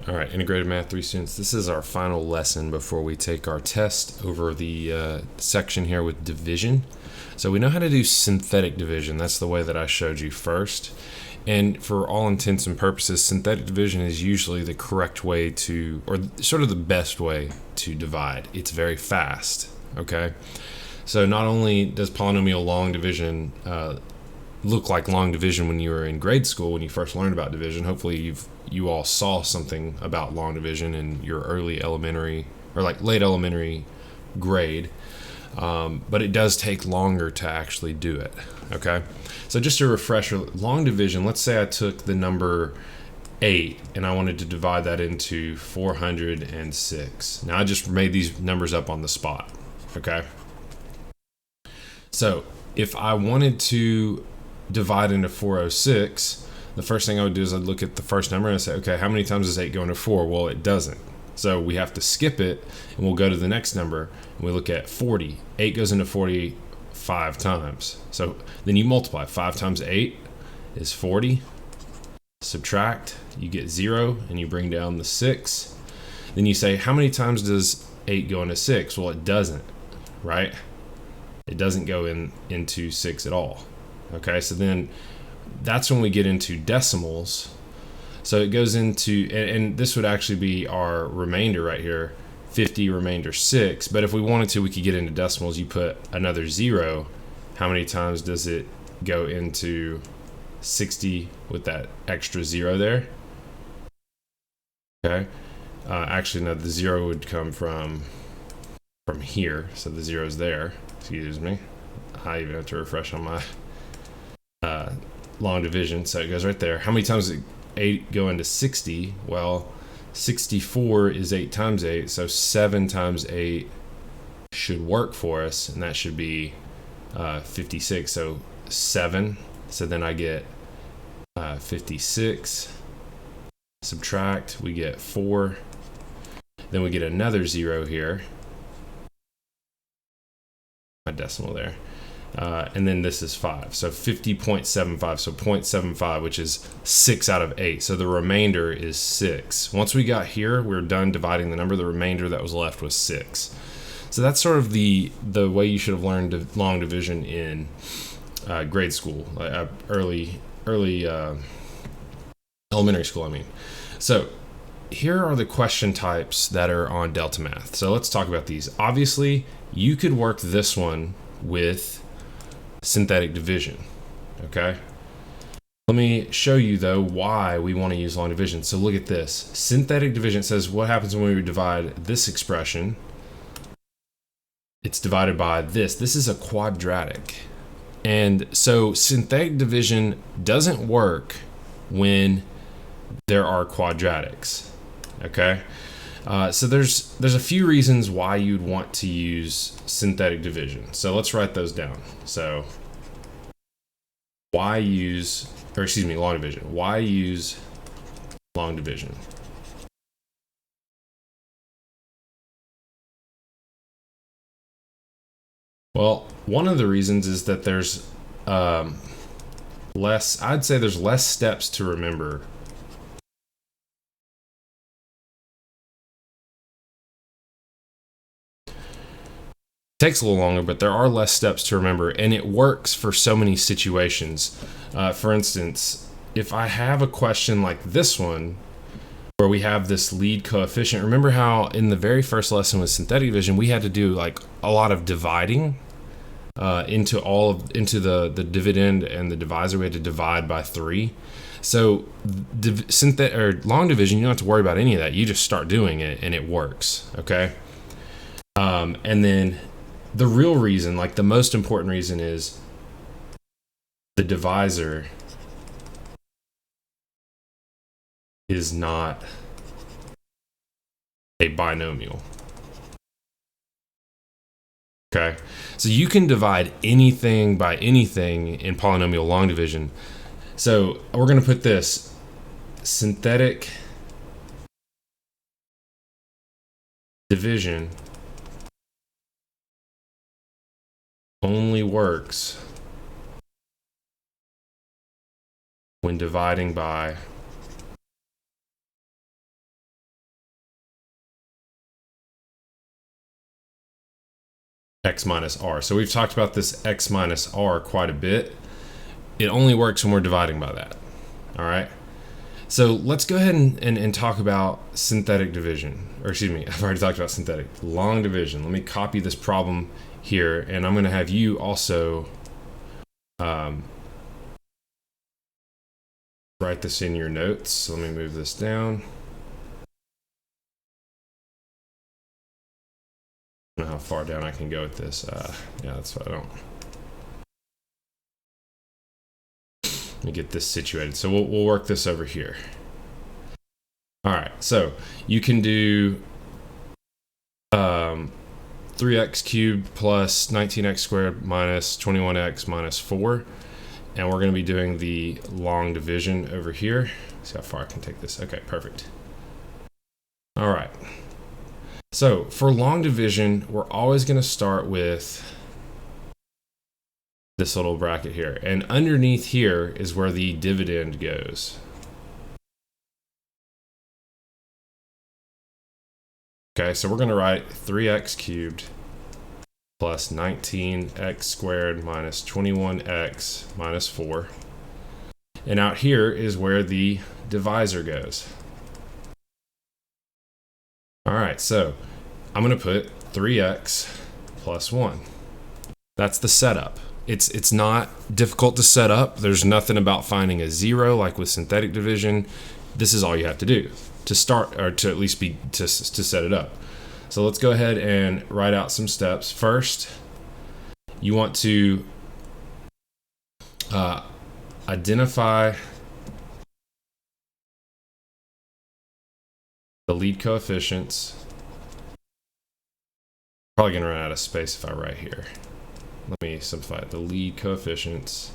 All right, Integrated Math 3 students, this is our final lesson before we take our test over the section here with division. So we know how to do synthetic division. That's the way that I showed you first. And for all intents and purposes, synthetic division is usually the correct way to, or sort of the best way to divide. It's very fast, okay? So not only does polynomial long division look like long division when you were in grade school, when you first learned about division, hopefully you all saw something about long division in your early elementary or like late elementary grade, but it does take longer to actually do it. Okay, so just a refresher, long division, let's say I took the number 8 and I wanted to divide that into 406. Now I just made these numbers up on the spot. Okay, so if I wanted to divide into 406, the first thing I would do is I'd look at the first number and I'd say, okay, how many times does 8 go into 4? Well, it doesn't. So we have to skip it and we'll go to the next number and we look at 40. 8 goes into 40 5 times. So then you multiply. 5 times 8 is 40. Subtract, you get 0 and you bring down the 6. Then you say, how many times does 8 go into 6? Well, it doesn't, right? It doesn't go into 6 at all. Okay, so then that's when we get into decimals. So it goes into, and this would actually be our remainder right here, 50 remainder 6. But if we wanted to, we could get into decimals. You put another 0. How many times does it go into 60 with that extra 0 there? Okay, actually no, the 0 would come from here, so the 0 is there. Excuse me, I even have to refresh on my long division. So it goes right there. How many times does 8 go into 60? Well, 64 is 8 times 8, so 7 times 8 should work for us, and that should be 56. So 7. So then I get 56. Subtract, we get 4. Then we get another 0 here. My decimal there. And then this is 5, so 50.75, so 0.75, which is 6 out of 8. So the remainder is 6. Once we got here, we're done dividing the number. The remainder that was left was 6. So that's sort of the way you should have learned long division in grade school, early elementary school, I mean. So here are the question types that are on Delta Math. So let's talk about these. Obviously, you could work this one with synthetic division. Okay, let me show you though why we want to use long division. So look at this. Synthetic division says what happens when we divide this expression. It's divided by this. This is a quadratic, and so synthetic division doesn't work when there are quadratics. Okay, so there's a few reasons why you'd want to use synthetic division. So let's write those down. So long division. Why use long division? Well, one of the reasons is that there's I'd say there's less steps to remember. Takes a little longer, but there are less steps to remember, and it works for so many situations. For instance, if I have a question like this one, where we have this lead coefficient, remember how in the very first lesson with synthetic division, we had to do like a lot of dividing into the dividend and the divisor. We had to divide by 3. So long division, you don't have to worry about any of that. You just start doing it, and it works. Okay, and then the real reason, like the most important reason, is the divisor is not a binomial. Okay, so you can divide anything by anything in polynomial long division. So we're going to put this: synthetic division only works when dividing by x minus r. So we've talked about this x minus r quite a bit. It only works when we're dividing by that. All right. So let's go ahead and talk about synthetic division. Or excuse me, I've already talked about synthetic. Long division. Let me copy this problem here, and I'm going to have you also write this in your notes. So let me move this down. I don't know how far down I can go with this. Yeah, that's what I don't. Let me get this situated. So we'll work this over here. All right, so you can do 3x cubed plus 19x squared minus 21x minus 4. And we're going to be doing the long division over here. See how far I can take this. Okay, perfect. All right. So for long division, we're always going to start with this little bracket here. And underneath here is where the dividend goes. Okay, so we're going to write 3x cubed plus 19x squared minus 21x minus 4. And out here is where the divisor goes. All right, so I'm going to put 3x plus 1. That's the setup. It's not difficult to set up. There's nothing about finding a 0 like with synthetic division. This is all you have to do to start, or to at least be to set it up. So let's go ahead and write out some steps. First, you want to identify the lead coefficients. Probably gonna run out of space if I write here. Let me simplify it. The lead coefficients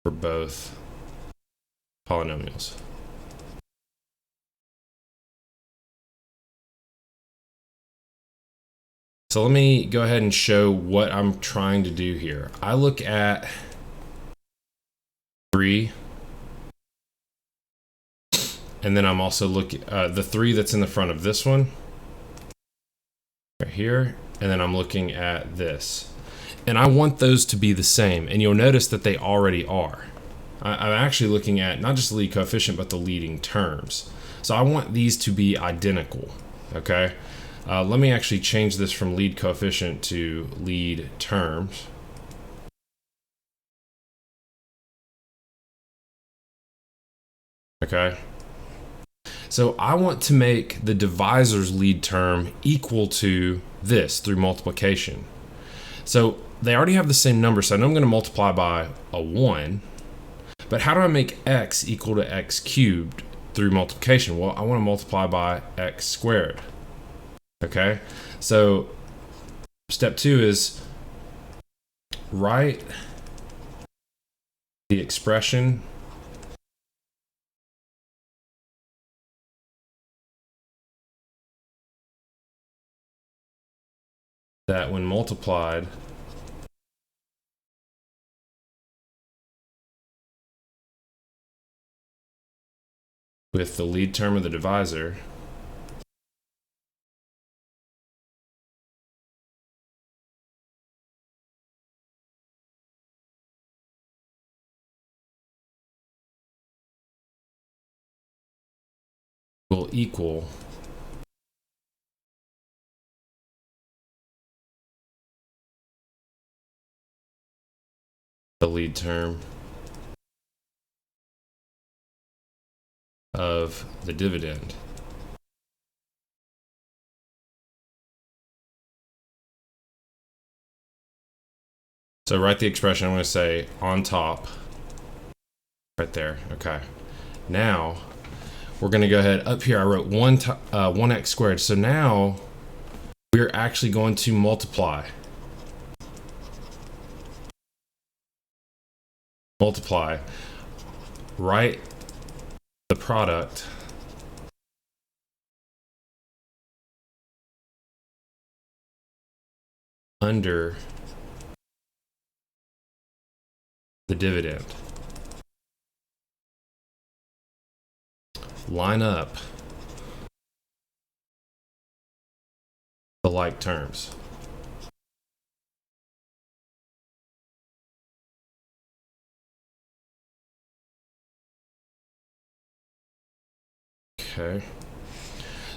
for both polynomials. So let me go ahead and show what I'm trying to do here. I look at 3, and then I'm also looking at the 3 that's in the front of this one right here, and then I'm looking at this. And I want those to be the same, and you'll notice that they already are. I'm actually looking at not just the lead coefficient, but the leading terms. So I want these to be identical, okay? Let me actually change this from lead coefficient to lead terms. Okay. So I want to make the divisor's lead term equal to this through multiplication. So they already have the same number, so I know I'm going to multiply by a 1. But how do I make x equal to x cubed through multiplication? Well, I want to multiply by x squared. Okay, so step 2 is write the expression that when multiplied with the lead term of the divisor will equal the lead term of the dividend. So write the expression. I'm going to say on top right there. Okay. Now we're going to go ahead up here. I wrote 1x squared. So now we're actually going to multiply write the product under the dividend. line up the like terms. Okay.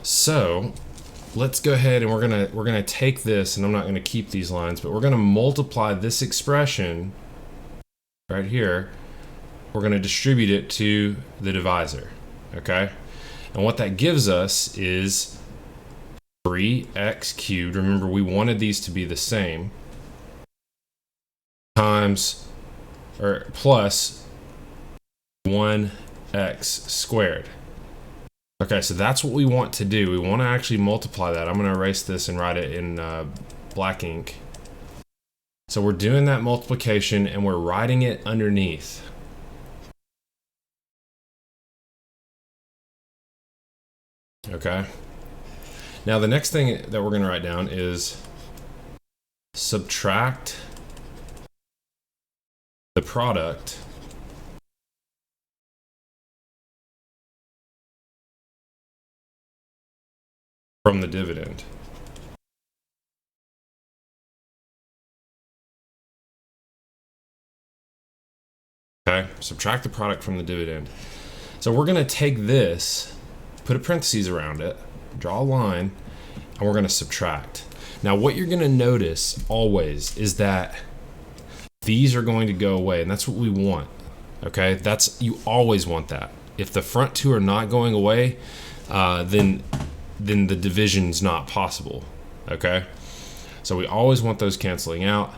So let's go ahead and we're gonna take this, and I'm not gonna keep these lines, but we're gonna multiply this expression right here. We're gonna distribute it to the divisor, okay? And what that gives us is 3x cubed. Remember, we wanted these to be the same, times or plus 1x squared. Okay, so that's what we want to do. We want to actually multiply that. I'm going to erase this and write it in black ink. So we're doing that multiplication and we're writing it underneath. Okay. Now the next thing that we're going to write down is subtract the product from the dividend. Okay, subtract the product from the dividend. So we're going to take this, put a parentheses around it, draw a line, and we're going to subtract. Now what you're going to notice always is that these are going to go away, and that's what we want. Okay, you always want that. If the front two are not going away, then the division's not possible. Okay, so we always want those canceling out.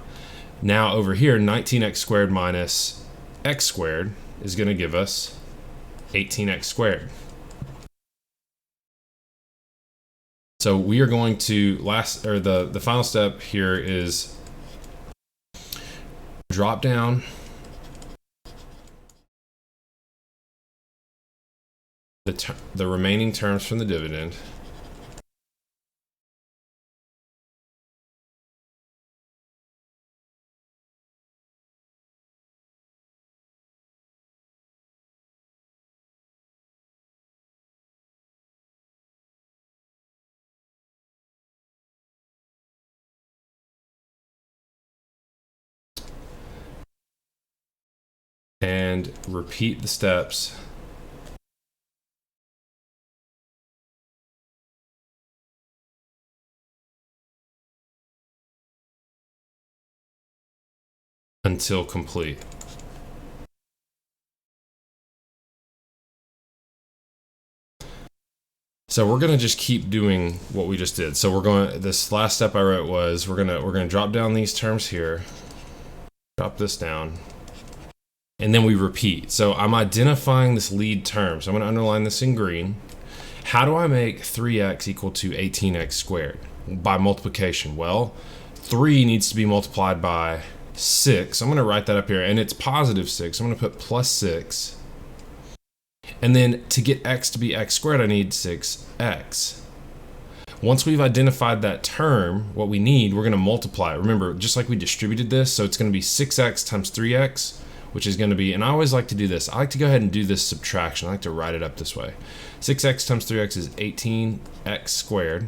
Now over here, 19x squared minus x squared is going to give us 18x squared. So we are going to the final step here is drop down the remaining terms from the dividend. And repeat the steps until complete. So we're going to just keep doing what we just did. So this last step I wrote was we're going to drop down these terms here, drop this down, and then we repeat. So I'm identifying this lead term. So I'm going to underline this in green. How do I make 3x equal to 18x squared? By multiplication. Well, 3 needs to be multiplied by 6. I'm going to write that up here, and it's positive 6. I'm going to put plus 6. And then to get x to be x squared, I need 6x. Once we've identified that term, what we need, we're going to multiply it. Remember, just like we distributed this, so it's going to be 6x times 3x, which is going to be, and I always like to do this. I like to go ahead and do this subtraction. I like to write it up this way. 6x times 3x is 18x squared.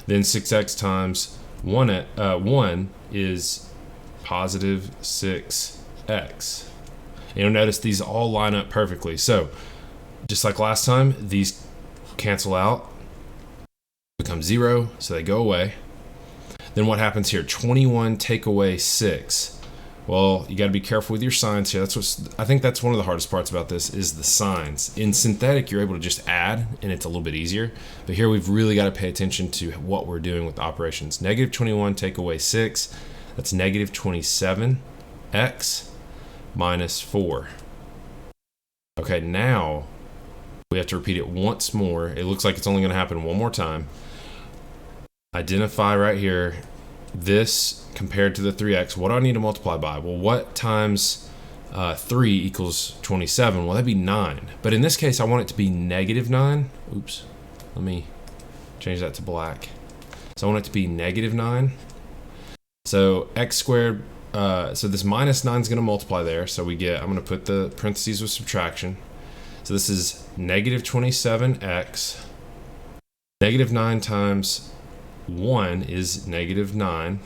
Then 6x times 1 is positive 6x. And you'll notice these all line up perfectly. So just like last time, these cancel out, become 0, so they go away. Then what happens here? 21 take away 6. Well, you got to be careful with your signs here. I think that's one of the hardest parts about this is the signs. In synthetic, you're able to just add, and it's a little bit easier. But here we've really got to pay attention to what we're doing with operations. Negative 21 take away 6. That's negative 27x minus 4. Okay, now we have to repeat it once more. It looks like it's only going to happen one more time. Identify right here this compared to the 3x. What do I need to multiply by? Well, what times 3 equals 27? Well, that'd be 9. But in this case, I want it to be negative 9. Oops. Let me change that to black. So I want it to be negative 9. So x squared, so this minus 9 is going to multiply there. So we get, I'm going to put the parentheses with subtraction. So So this is negative 27x. Negative 9 times 1 is negative 9.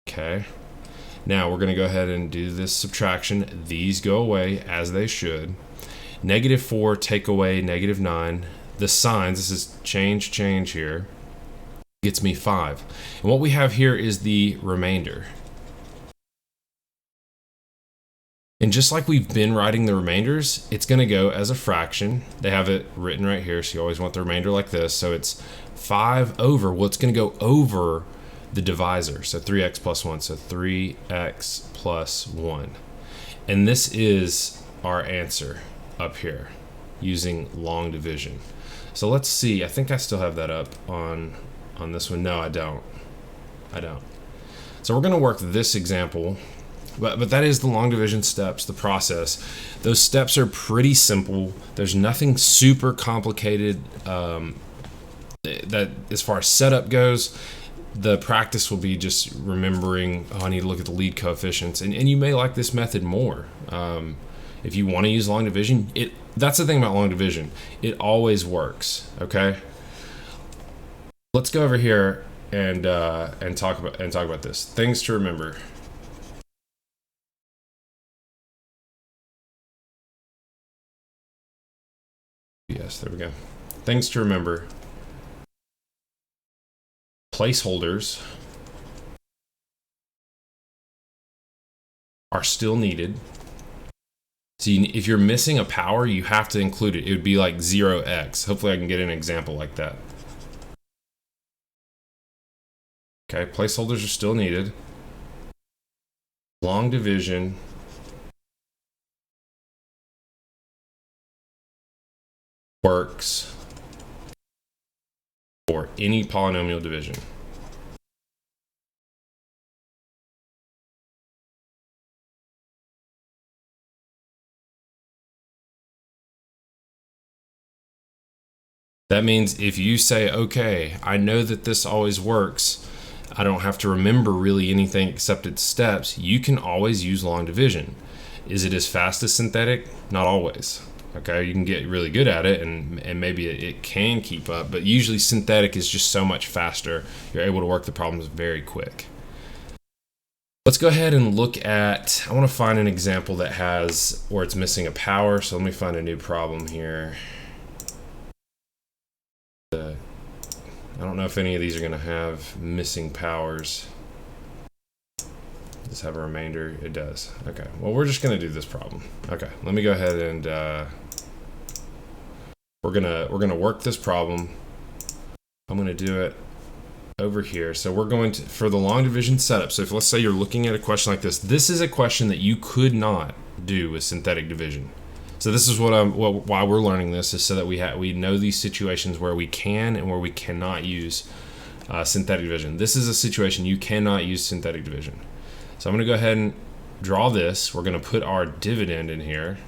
Okay. Now we're going to go ahead and do this subtraction. These go away as they should. Negative 4 take away negative 9. The signs, this is change here, gets me 5. And what we have here is the remainder. And just like we've been writing the remainders, it's going to go as a fraction. They have it written right here, so you always want the remainder like this. So it's 5 over, well, it's going to go over the divisor, so 3x plus 1, so 3x plus 1. And this is our answer up here using long division. So let's see, I think I still have that up on this one. No, I don't. So we're going to work this example. But that is the long division steps, the process. Those steps are pretty simple. There's nothing super complicated that as far as setup goes. The practice will be just remembering, I need to look at the lead coefficients. And you may like this method more. If you want to use long division, that's the thing about long division. It always works, okay? Let's go over here and talk about this. Things to remember. Yes, there we go. Things to remember. Placeholders are still needed. So if you're missing a power, you have to include it. It would be like 0x. Hopefully I can get an example like that. Okay, placeholders are still needed. Long division works for any polynomial division. That means if you say, okay, I know that this always works, I don't have to remember really anything except its steps, you can always use long division. Is it as fast as synthetic? Not always. Okay, you can get really good at it and maybe it can keep up, but usually synthetic is just so much faster. You're able to work the problems very quick. Let's go ahead and look at, I want to find an example that has where it's missing a power. So let me find a new problem here. I don't know if any of these are going to have missing powers. Does have a remainder? It does. Okay, well, we're just going to do this problem. Okay, let me go ahead and we're gonna work this problem. I'm gonna do it over here. So we're going to, for the long division setup, so if let's say you're looking at a question like this is a question that you could not do with synthetic division. So this is why we're learning this, is so that we know these situations where we can and where we cannot use synthetic division. This is a situation you cannot use synthetic division. So I'm gonna go ahead and draw this. We're gonna put our dividend in here.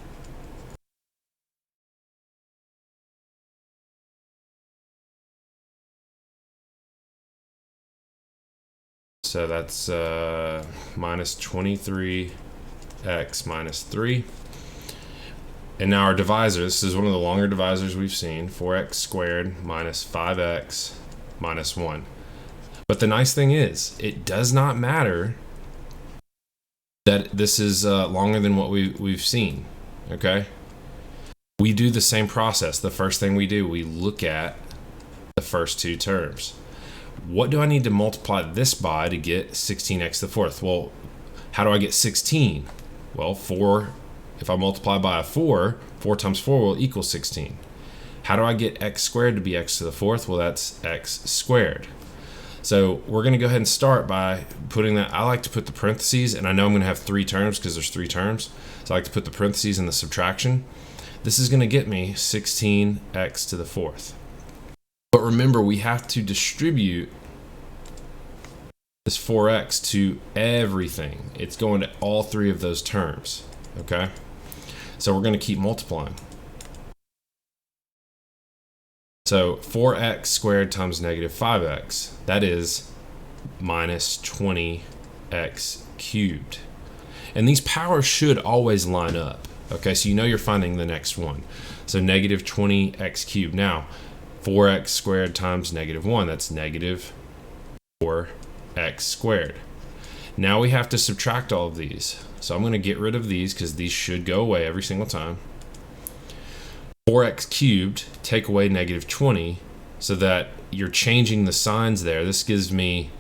So that's minus 23x minus 3. And now our divisor, this is one of the longer divisors we've seen, 4x squared minus 5x minus 1. But the nice thing is, it does not matter that this is longer than what we've seen, okay? We do the same process. The first thing we do, we look at the first two terms. What do I need to multiply this by to get 16x to the fourth? Well, how do I get 16? Well, 4, if I multiply by a 4, 4 times 4 will equal 16. How do I get x squared to be x to the fourth? Well, that's x squared. So we're going to go ahead and start by putting that. I like to put the parentheses, and I know I'm going to have 3 terms because there's 3 terms. So I like to put the parentheses in the subtraction. This is going to get me 16x to the fourth. But remember, we have to distribute this 4x to everything. It's going to all 3 of those terms, okay? So we're going to keep multiplying. So 4x squared times negative 5x, that is minus 20x cubed. And these powers should always line up, Okay, so you know you're finding the next one. So negative 20x cubed. Now, 4x squared times negative 1, that's negative 4x squared. Now we have to subtract all of these. So I'm going to get rid of these because these should go away every single time. 4x cubed, take away negative 20, so that you're changing the signs there. This gives me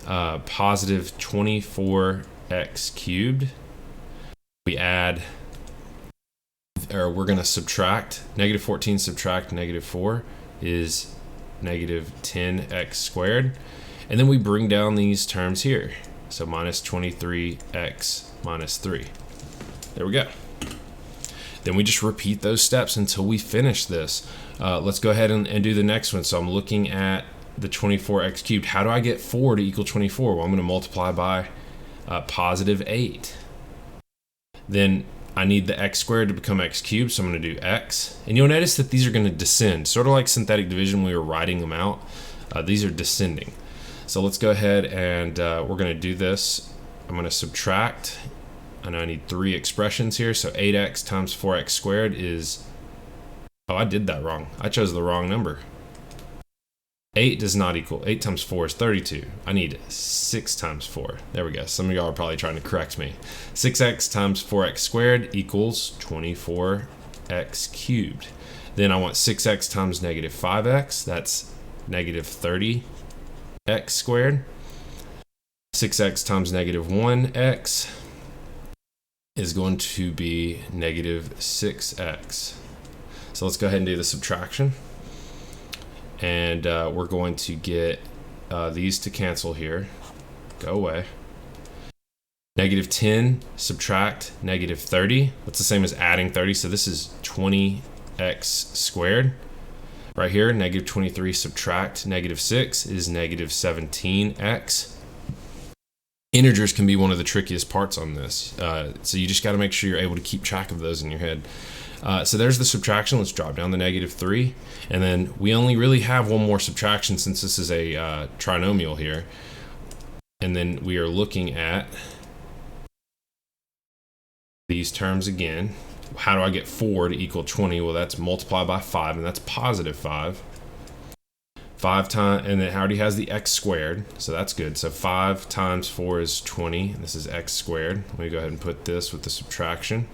positive 24x cubed. We add, or we're going to subtract, negative 14 subtract negative 4 is negative 10x squared. And then we bring down these terms here. So minus 23x minus 3. There we go. Then we just repeat those steps until we finish this. Let's go ahead and do the next one. So I'm looking at the 24x cubed. How do I get 4 to equal 24? Well, I'm going to multiply by positive 8. Then I need the x squared to become x cubed, so I'm going to do x. And you'll notice that these are going to descend, sort of like synthetic division when we were writing them out. These are descending. So let's go ahead and we're going to do this. I'm going to subtract. I know I need 3 expressions here, so 8x times 4x squared is, oh, I did that wrong. I chose the wrong number. 8 does not equal, 8 times 4 is 32. I need 6 times 4. There we go. Some of y'all are probably trying to correct me. 6x times 4x squared equals 24x cubed. Then I want 6x times negative 5x. That's negative 30x squared. 6x times negative 1x is going to be negative 6x. So let's go ahead and do the subtraction. And we're going to get these to cancel here. Go away. Negative 10 subtract negative 30. That's the same as adding 30. So this is 20x squared. Right here, negative 23 subtract negative 6 is negative 17x. Integers can be one of the trickiest parts on this. So you just got to make sure you're able to keep track of those in your head. So there's the subtraction. Let's drop down to negative 3. And then we only really have one more subtraction since this is a trinomial here. And then we are looking at these terms again. How do I get 4 to equal 20? Well, that's multiply by 5, and that's positive 5. 5 times, and then it already has the x squared, so that's good. So 5 times 4 is 20. And this is x squared. Let me go ahead and put this with the subtraction.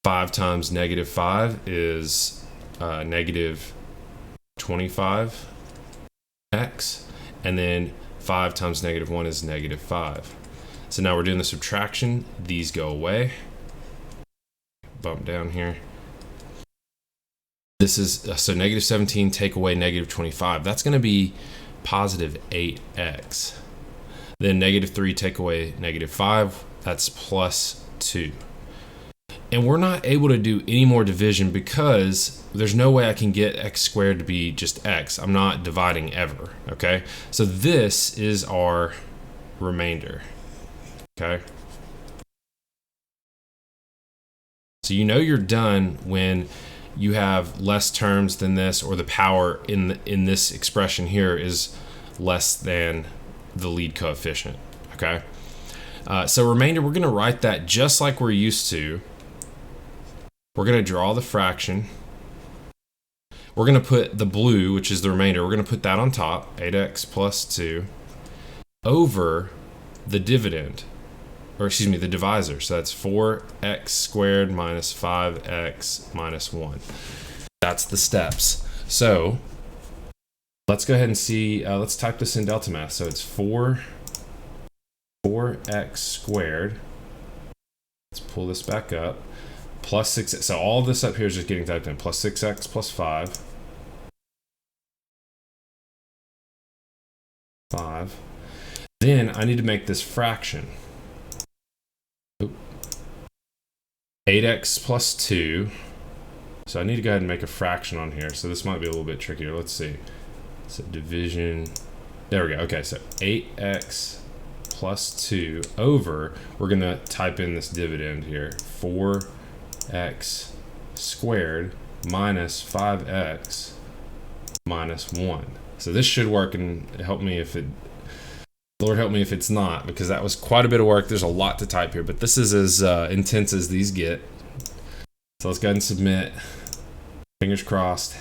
5 times negative 5 is negative 25x. And then 5 times negative 1 is negative 5. So now we're doing the subtraction. These go away. Bump down here. This is, so negative 17 take away negative 25. That's going to be positive 8x. Then negative 3 take away negative 5. That's plus 2. And we're not able to do any more division because there's no way I can get x squared to be just x. I'm not dividing ever, okay? So this is our remainder, okay? So you know you're done when you have less terms than this, or the power in this expression here is less than the lead coefficient, okay? So remainder, we're gonna write that just like we're used to. We're gonna draw the fraction. We're gonna put the blue, which is the remainder, we're gonna put that on top, 8x plus 2, over the dividend, or excuse me, the divisor. So that's 4x squared minus 5x minus 1. That's the steps. So let's go ahead and see, let's type this in delta math. So it's 4x squared. Let's pull this back up. Plus 6, so all this up here is just getting typed in. Plus 6x plus 5. 5. Then I need to make this fraction. 8x plus 2. So I need to go ahead and make a fraction on here. So this might be a little bit trickier. Let's see. So division. There we go. Okay, so 8x plus 2 over, we're going to type in this dividend here. 4x squared minus 5x minus 1. So this should work, and help me if it, Lord help me if it's not, because that was quite a bit of work. There's a lot to type here, but this is as intense as these get. So let's go ahead and submit. Fingers crossed.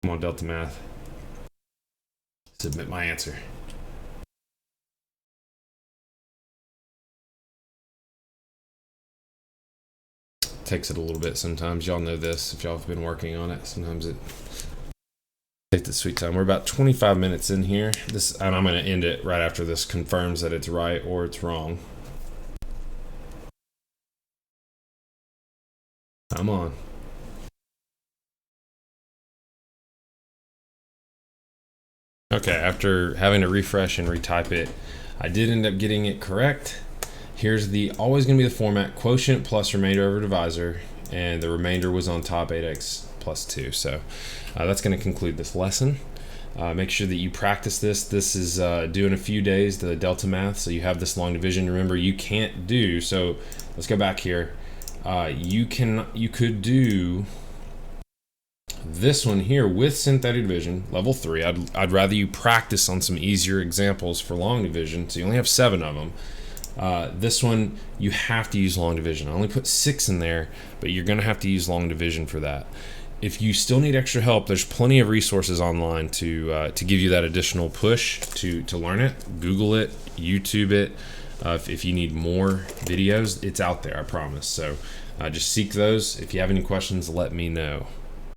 Come on, Delta Math. Submit my answer. Takes it a little bit sometimes. Y'all know this if y'all have been working on it. Sometimes it takes the sweet time. We're about 25 minutes in here. And I'm going to end it right after this confirms that it's right or it's wrong. Come on. Okay, after having to refresh and retype it, I did end up getting it correct. Here's always going to be the format: quotient plus remainder over divisor, and the remainder was on top, 8x plus 2. So that's going to conclude this lesson. Make sure that you practice this. This is due in a few days, the Delta Math, so you have this long division. Remember, you can't do, so let's go back here. You could do this one here with synthetic division, level 3. I'd rather you practice on some easier examples for long division, so you only have 7 of them. This one, you have to use long division. I only put 6 in there, but you're going to have to use long division for that. If you still need extra help, there's plenty of resources online to give you that additional push to learn it. Google it, YouTube it. If you need more videos, it's out there, I promise. So just seek those. If you have any questions, let me know.